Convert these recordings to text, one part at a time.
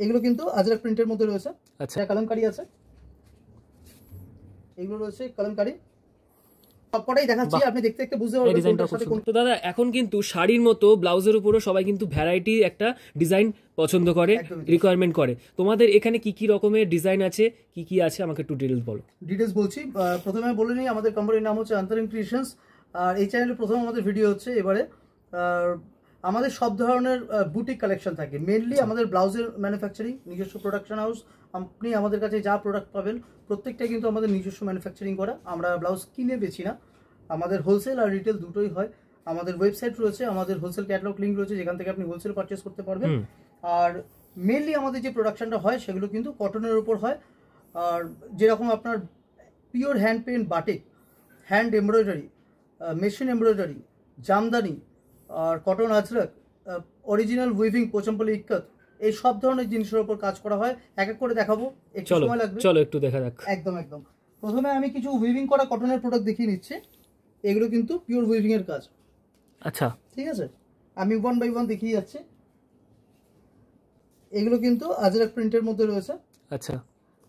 এগুলো কিন্তু আজরাক প্রিন্টের মধ্যে রয়েছে। আচ্ছা, কলমকারি আছে, এগুলো রয়েছে কলমকারি। সবকটাই দেখাচ্ছি, আপনি দেখতে দেখতে বুঝতে পারবেন কোনটার সাথে কোন। তো দাদা এখন কিন্তু শাড়ির মতো ব্লাউজের উপরও সবাই কিন্তু ভ্যারাইটি একটা ডিজাইন পছন্দ করে, রিকোয়ারমেন্ট করে। তোমাদের এখানে কি কি রকমের ডিজাইন আছে, কি কি আছে আমাকে একটু ডিটেইলস বলো। ডিটেইলস বলছি, প্রথমে বলে নিই আমাদের কোম্পানির নাম হচ্ছে অন্তরিম ক্রিয়েশনস, আর এই চ্যানেলে প্রথম আমাদের ভিডিও হচ্ছে এবারে। আমাদের সব ধরনের বুটিক কালেকশন থাকে, মেনলি আমাদের ব্লাউজের ম্যানুফ্যাকচারিং, নিজস্ব প্রোডাকশন হাউস। আপনি আমাদের কাছে যা প্রোডাক্ট পাবেন প্রত্যেকটাই কিন্তু আমাদের নিজস্ব ম্যানুফ্যাকচারিং করা। আমরা ব্লাউজ কিনে বেচি না, আমাদের হোলসেল আর রিটেল দুটোই হয়। আমাদের ওয়েবসাইট রয়েছে, আমাদের হোলসেল ক্যাটালগ লিঙ্ক রয়েছে, যেখান থেকে আপনি হোলসেল পারচেস করতে পারবেন। আর মেনলি আমাদের যে প্রোডাকশনটা হয় সেগুলো কিন্তু কটনের উপর হয়। আর যেরকম আপনার pure hand paint batik, hand embroidery, machine embroidery, Jamdani, আর cotton Ajrakh, original weaving, Pochampally ikat, এই সব ধরনের জিনিসের উপর কাজ করা হয়। এক এক করে দেখাবো, একটু সময় লাগবে। চলো একটু দেখা যাক। একদম একদম। প্রথমে আমি কিছু উইভিং করা কটনের প্রোডাক্ট দেখিয়ে নিচ্ছি। এগুলো কিন্তু পিওর উইভিং এর কাজ। আচ্ছা, ঠিক আছে, আমি ওয়ান বাই ওয়ান দেখিয়ে যাচ্ছি। এগুলো কিন্তু আজরাক প্রিন্টের মধ্যে রয়েছে। আচ্ছা,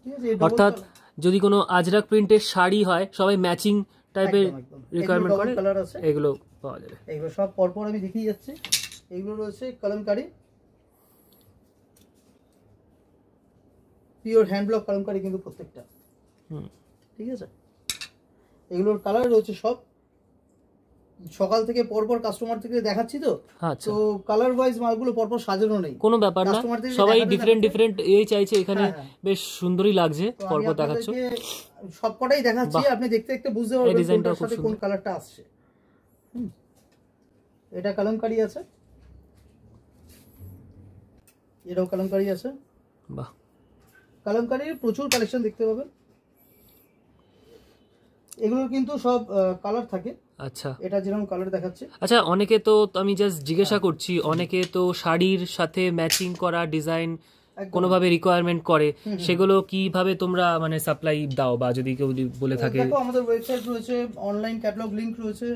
ঠিক আছে। অর্থাৎ যদি কোনো আজরাক প্রিন্টের শাড়ি হয়, সবাই ম্যাচিং টাইপের রিকোয়ারমেন্ট করে, এগুলো পাওয়া যাবে। এগুলো সব পরপর আমি দেখিয়ে যাচ্ছি। এগুলো রয়েছে kalamkari, pure hand block kalamkari কিন্তু প্রত্যেকটা। ঠিক আছে, এগুলোর কালার রয়েছে সব। সকাল থেকে পরপর কাস্টমার থেকে দেখাচ্ছি তো, তো কালার ওয়াইজ মালগুলো পরপর সাজানো নেই, কোনো ব্যাপার না, সবাই ডিফারেন্ট ডিফারেন্ট এই চাইছে। এখানে বেশ সুন্দরই লাগছে, পরপর দেখাচ্ছ। সবকটাই দেখাচ্ছি, আপনি দেখতে দেখতে বুঝতে পারবেন কোনটার সাথে কোন কালারটা আসছে। এটা কলমকারি আছে, এটাও কলমকারি আছে। বাহ, কলমকারির প্রচুর কালেকশন দেখতে পাবেন। এগুলোর কিন্তু সব কালার থাকে। আচ্ছা, এটা যেরকম কালার দেখাচ্ছে। আচ্ছা, অনেকে তো, আমি জাস্ট জিজ্ঞাসা করছি, অনেকে তো শাড়ির সাথে ম্যাচিং করা ডিজাইন কোনোভাবে রিকোয়ারমেন্ট করে, সেগুলো কিভাবে তোমরা মানে সাপ্লাই দাও, বা যদি কেউ বলে থাকে? দেখো, আমাদের ওয়েবসাইট রয়েছে, অনলাইন ক্যাটালগ লিংক রয়েছে,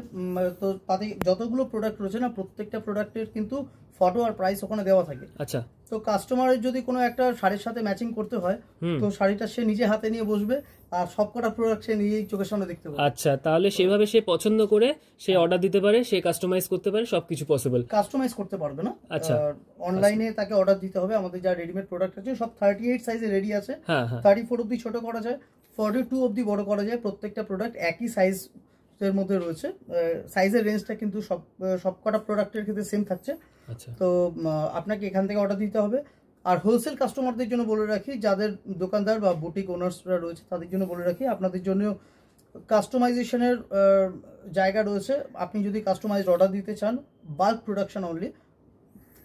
তো তাতে যতগুলো প্রোডাক্ট রয়েছে না, প্রত্যেকটা প্রোডাক্টের কিন্তু ফটো আর প্রাইস ওখানে দেওয়া থাকে। আচ্ছা, তো কাস্টমারের যদি কোনো একটা শাড়ির সাথে ম্যাচিং করতে হয়, তো শাড়িটা সে নিজে হাতে নিয়ে বসবে, আর সবকটা প্রোডাক্ট সে নিজেই চোখের সামনে দেখতে পাবে। আচ্ছা, তাহলে সেভাবে সে পছন্দ করে সে অর্ডার দিতে পারে, সে কাস্টমাইজ করতে পারে, সবকিছু পসিবল। কাস্টমাইজ করতে পারবে না, আচ্ছা, অনলাইনে তাকে অর্ডার দিতে হবে। আমাদের যা রেডিমেড প্রোডাক্ট আছে সব 38 সাইজে রেডি আছে। 34 অবধি ছোট করা যায়, 42 অবধি বড় করা যায়। প্রত্যেকটা প্রোডাক্ট একই সাইজের মধ্যে রয়েছে। সাইজের রেঞ্জটা কিন্তু সবকটা প্রোডাক্টের ক্ষেত্রে সেম থাকছে। তো আপনাকে এখান থেকে অর্ডার দিতে হবে। আর হোলসেল কাস্টমারদের জন্য বলে রাখি, যাদের দোকানদার বা বুটিক ওনার্সরা রয়েছে তাদের জন্য বলে রাখি, আপনাদের জন্য কাস্টমাইজেশনের জায়গা রয়েছে। আপনি যদি কাস্টমাইজড অর্ডার দিতে চান, বাল্ক প্রোডাকশন অনলি,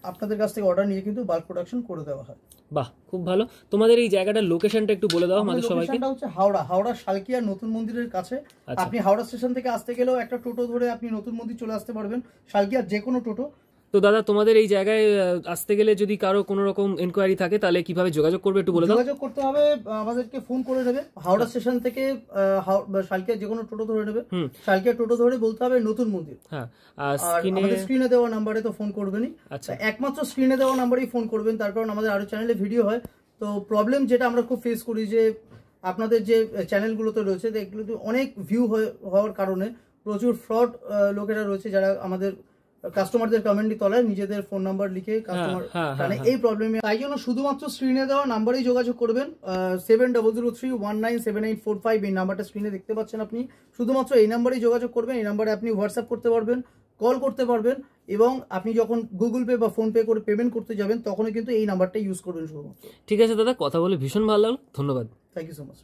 আপনাদের কাছ থেকে অর্ডার নিয়ে কিন্তু বাল্ক প্রোডাকশন করে দেওয়া হয়। বাহ, খুব ভালো। তোমাদের এই জায়গাটার লোকেশনটা একটু বলে দাও আমাদের সবাইকে। লোকেশনটা হচ্ছে হাওড়া শালকিয়া নতুন মন্দিরের কাছে। আপনি হাওড়া স্টেশন থেকে আসতে গেলেও একটা টোটো ধরে আপনি নতুন মন্দির চলে আসতে পারবেন, শালকিয়ার যে কোনো টোটো। তো দাদা, তোমাদের এই জায়গায় আসতে গেলে যদি কারো কোনো রকম এনকোয়ারি থাকে, তাহলে কিভাবে যোগাযোগ করবে একটু বলে দাও। যোগাযোগ করতে হবে, আমাদেরকে ফোন করে নেবে। হাওড়া স্টেশন থেকে শালকিয়া যে কোনো টোটো ধরে নেবে, শালকিয়া টোটো ধরে বলতে হবে নতুন মন্দির। হ্যাঁ, আর আমাদের স্ক্রিনে দেওয়া নাম্বারে তো ফোন করবেনই। আচ্ছা, একমাত্র স্ক্রিনে দেওয়া নাম্বারেই ফোন করবেন, তার কারণ আমাদের আরো চ্যানেলে ভিডিও হয়। তো প্রবলেম যেটা আমরা খুব ফেস করি, যে আপনাদের যে চ্যানেলগুলোতে রয়েছে এগুলোতে অনেক ভিউ হওয়ার কারণে প্রচুর ফ্রড লোকেরা রয়েছে, যারা আমাদের কাস্টমারদের কমেন্টই তলায় নিজেদের ফোন নাম্বার লিখে কাস্টমার, মানে এই প্রবলেমে। তাই জন্য শুধুমাত্র স্ক্রিনে দেওয়া নাম্বারেই যোগাযোগ করবেন। 7003197945 এই নাম্বারটা স্ক্রিনে দেখতে পাচ্ছেন আপনি। শুধুমাত্র এই নাম্বারেই যোগাযোগ করবেন। এই নাম্বারে আপনি হোয়াটসঅ্যাপ করতে পারবেন, কল করতে পারবেন, এবং আপনি যখন গুগল পে বা ফোন পে করে পেমেন্ট করতে যাবেন তখনই কিন্তু এই নাম্বারটা ইউজ করবেন শুধুমাত্র। ঠিক আছে দাদা, কথা বলে ভীষণ ভালো লাগলো, ধন্যবাদ। Thank you so much.